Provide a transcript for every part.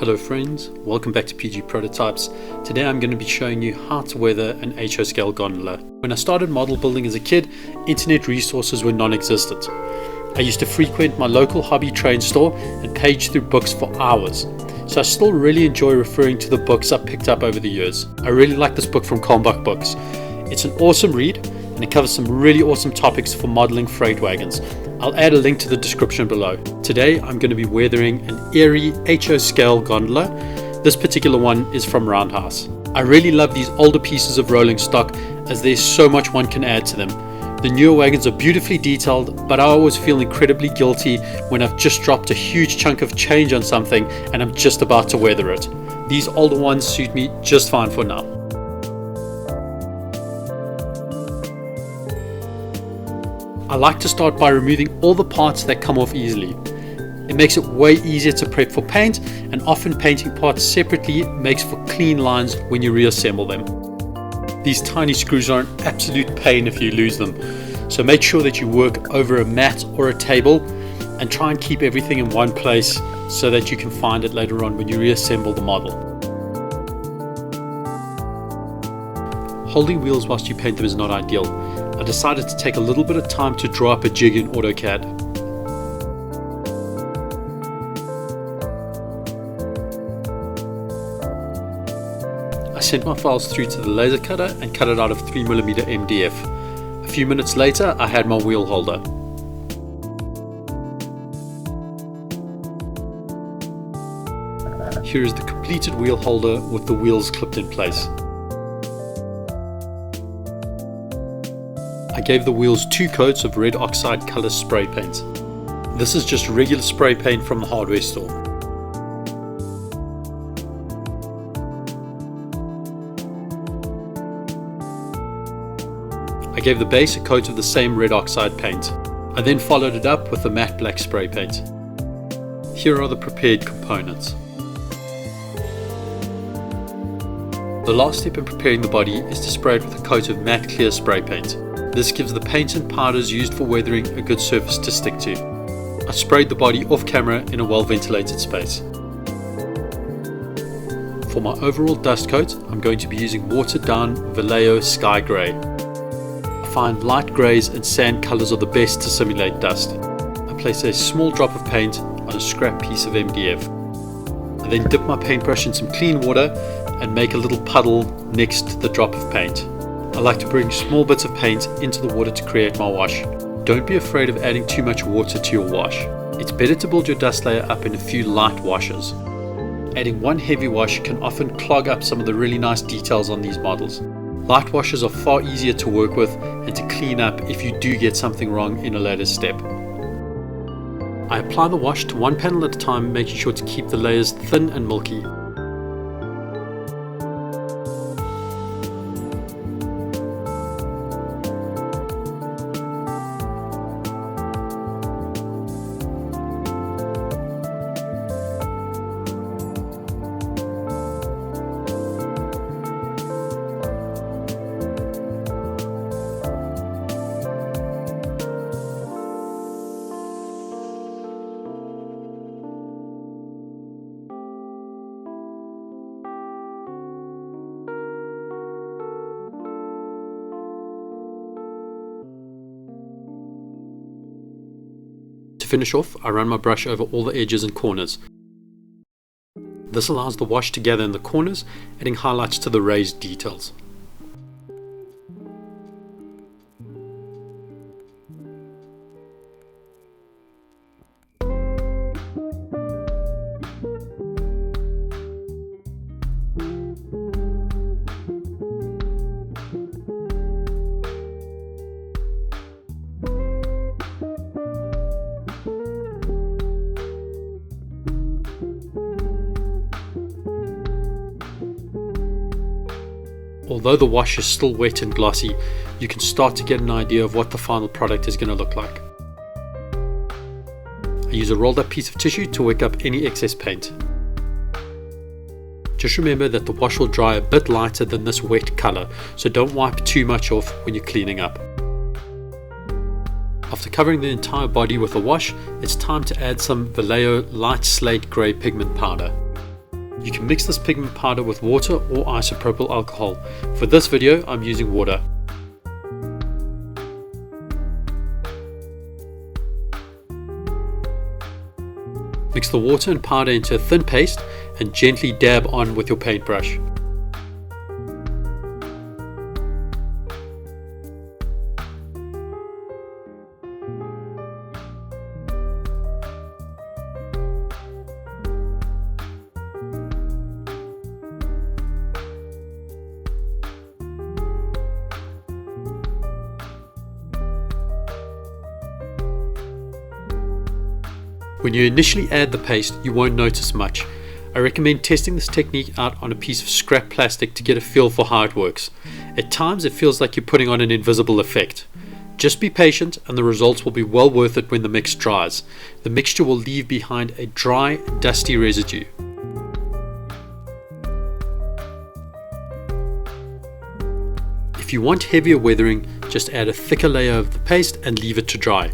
Hello friends, welcome back to PG Prototypes. Today I'm going to be showing you how to weather an HO scale gondola. When I started model building as a kid, internet resources were non-existent. I used to frequent my local hobby train store and page through books for hours. So I still really enjoy referring to the books I've picked up over the years. I really like this book from Kalmbach Books. It's an awesome read and it covers some really awesome topics for modeling freight wagons. I'll add a link to the description below. Today I'm going to be weathering an airy HO scale gondola. This particular one is from Roundhouse. I really love these older pieces of rolling stock as there's so much one can add to them. The newer wagons are beautifully detailed, but I always feel incredibly guilty when I've just dropped a huge chunk of change on something and I'm just about to weather it. These older ones suit me just fine for now. I like to start by removing all the parts that come off easily. It makes it way easier to prep for paint, and often painting parts separately makes for clean lines when you reassemble them. These tiny screws are an absolute pain if you lose them, so make sure that you work over a mat or a table and try and keep everything in one place so that you can find it later on when you reassemble the model. Holding wheels whilst you paint them is not ideal. I decided to take a little bit of time to draw up a jig in AutoCAD. I sent my files through to the laser cutter and cut it out of 3mm MDF. A few minutes later I had my wheel holder. Here is the completed wheel holder with the wheels clipped in place. I gave the wheels 2 coats of red oxide color spray paint. This is just regular spray paint from the hardware store. I gave the base a coat of the same red oxide paint. I then followed it up with the matte black spray paint. Here are the prepared components. The last step in preparing the body is to spray it with a coat of matte clear spray paint. This gives the paint and powders used for weathering a good surface to stick to. I sprayed the body off camera in a well ventilated space. For my overall dust coat, I'm going to be using watered down Vallejo Sky Grey. I find light greys and sand colours are the best to simulate dust. I place a small drop of paint on a scrap piece of MDF. I then dip my paintbrush in some clean water and make a little puddle next to the drop of paint. I like to bring small bits of paint into the water to create my wash. Don't be afraid of adding too much water to your wash. It's better to build your dust layer up in a few light washes. Adding one heavy wash can often clog up some of the really nice details on these models. Light washes are far easier to work with and to clean up if you do get something wrong in a later step. I apply the wash to one panel at a time, making sure to keep the layers thin and milky. To finish off, I run my brush over all the edges and corners. This allows the wash to gather in the corners, adding highlights to the raised details. Although the wash is still wet and glossy, you can start to get an idea of what the final product is going to look like. I use a rolled up piece of tissue to wick up any excess paint. Just remember that the wash will dry a bit lighter than this wet colour, so don't wipe too much off when you're cleaning up. After covering the entire body with a wash, it's time to add some Vallejo light slate grey pigment powder. You can mix this pigment powder with water or isopropyl alcohol. For this video, I'm using water. Mix the water and powder into a thin paste and gently dab on with your paintbrush. When you initially add the paste, you won't notice much. I recommend testing this technique out on a piece of scrap plastic to get a feel for how it works. At times it feels like you're putting on an invisible effect. Just be patient and the results will be well worth it when the mix dries. The mixture will leave behind a dry, dusty residue. If you want heavier weathering, just add a thicker layer of the paste and leave it to dry.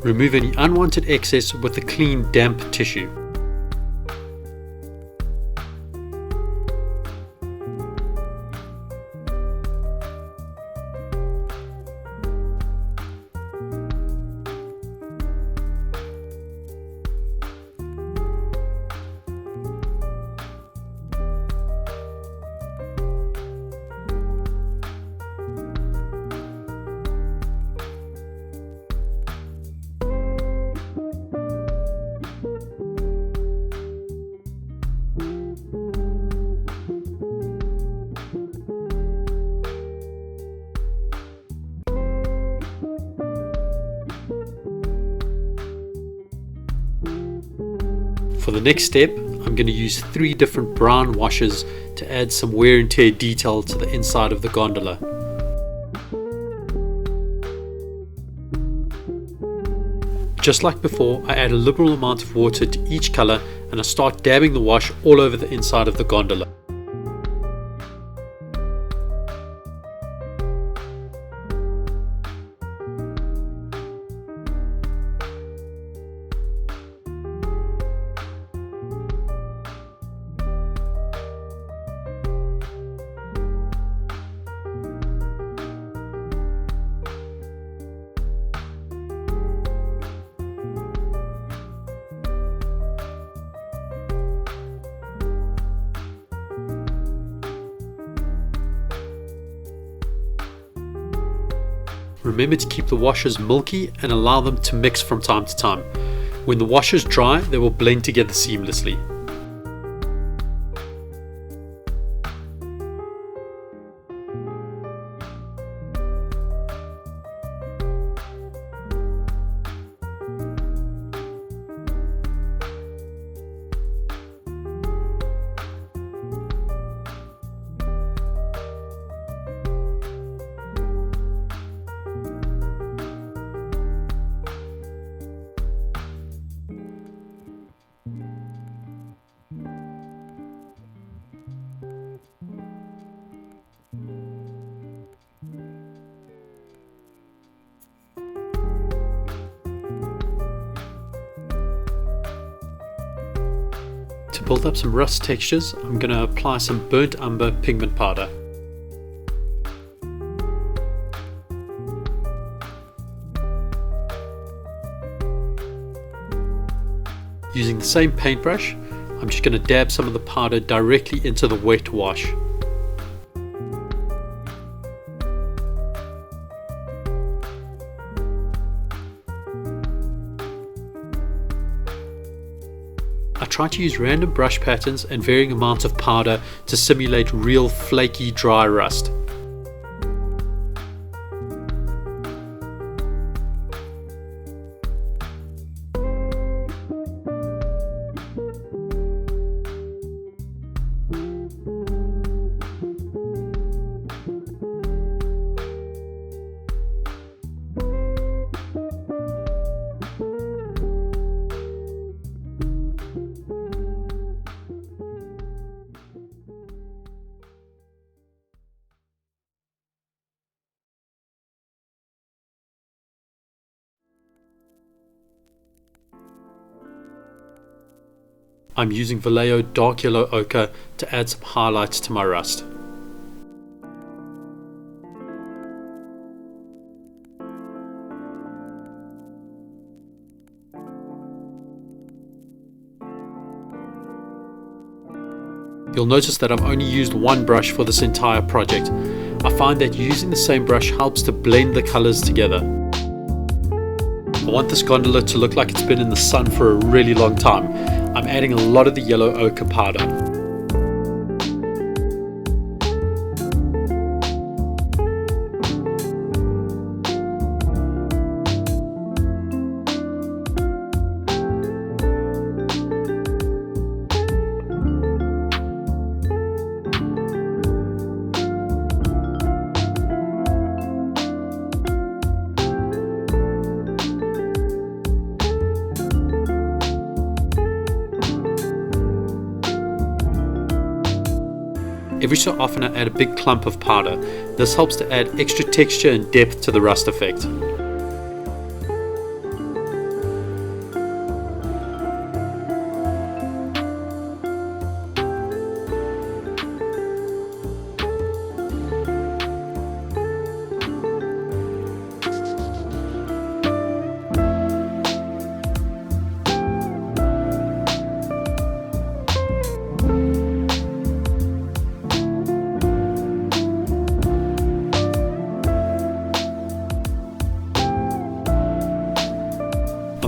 Remove any unwanted excess with a clean, damp tissue. For the next step, I'm going to use 3 different brown washes to add some wear and tear detail to the inside of the gondola. Just like before, I add a liberal amount of water to each color and I start dabbing the wash all over the inside of the gondola. Remember to keep the washes milky and allow them to mix from time to time. When the washes dry, they will blend together seamlessly. To build up some rust textures, I'm going to apply some burnt umber pigment powder. Using the same paintbrush, I'm just going to dab some of the powder directly into the wet wash. I try to use random brush patterns and varying amounts of powder to simulate real flaky dry rust. I'm using Vallejo dark yellow ochre to add some highlights to my rust. You'll notice that I've only used one brush for this entire project. I find that using the same brush helps to blend the colors together. I want this gondola to look like it's been in the sun for a really long time. I'm adding a lot of the yellow ochre powder. Every so often I add a big clump of powder. This helps to add extra texture and depth to the rust effect.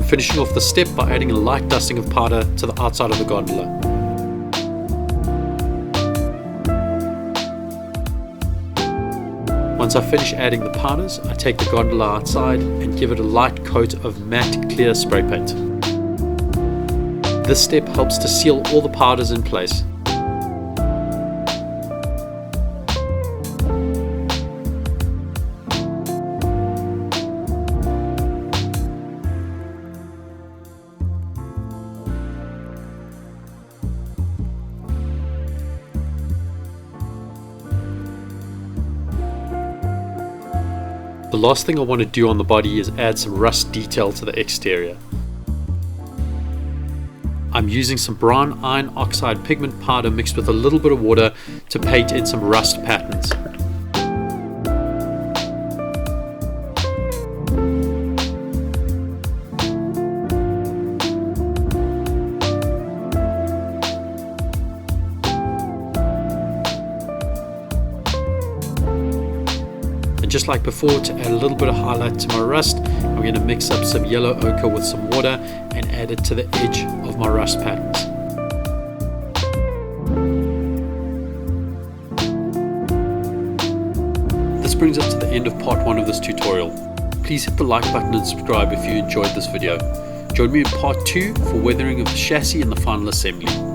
Finishing off the step by adding a light dusting of powder to the outside of the gondola. Once I finish adding the powders, I take the gondola outside and give it a light coat of matte clear spray paint. This step helps to seal all the powders in place. The last thing I want to do on the body is add some rust detail to the exterior. I'm using some brown iron oxide pigment powder mixed with a little bit of water to paint in some rust patterns. And just like before, to add a little bit of highlight to my rust, I'm going to mix up some yellow ochre with some water and add it to the edge of my rust patterns. This brings us to the end of part 1 of this tutorial. Please hit the like button and subscribe if you enjoyed this video. Join me in part 2 for weathering of the chassis and the final assembly.